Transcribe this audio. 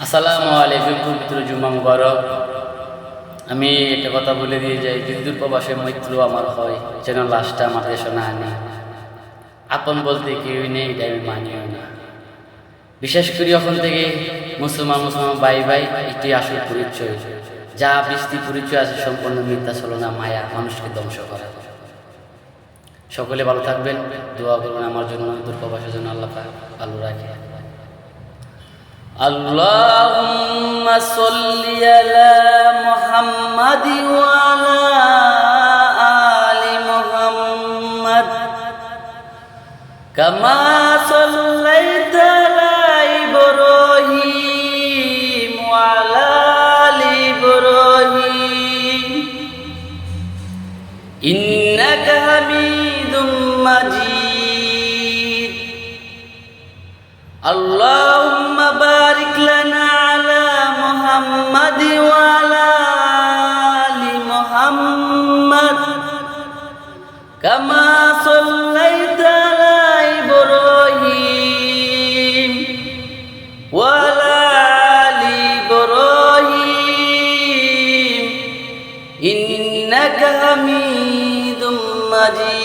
আসসালামু আলাইকুম, পবিত্র জুম্মা মুবারক। আমি একটা কথা বলে দিয়ে যাই, যদি দূর প্রবাসে মৃত্যু আমার হয়, যেন লাশটা আমার দেশে না আনি। আপন বলতে কেউই নেই, এটা আমি মানিও না। বিশেষ করে এখন থেকে মুসলমান ভাই ভাই এটি আসল পরিচয়। যা বৃষ্টি পরিচয় আছে সম্পূর্ণ মিথ্যা ছলনা, মায়া, মানুষকে ধ্বংস করা। সকলে ভালো থাকবেন, দোয়া করবেন আমার জন্য, দূর প্রবাসের জন্য আল্লাহ পাক ভালো রাখে। আল্লাহুম্মা সাল্লি আলা মুহাম্মাদ ওয়া আলা আলি মুহাম্মাদ কামা সাল্লাইতা আলা ইব্রাহিম ওয়া আলা আলি ইব্রাহিম ইন্নাকা হামিদুম মাজিদ। আল্লাহুম্মা বারিক লানা আলা মুহাম্মাদ ওয়া আলা আলি মুহাম্মাদ কামা সাল্লাইতা আলা ইব্রাহিম ওয়া আলা আলি ইব্রাহিম ইন্নাকা হামিদুম মাজিদ।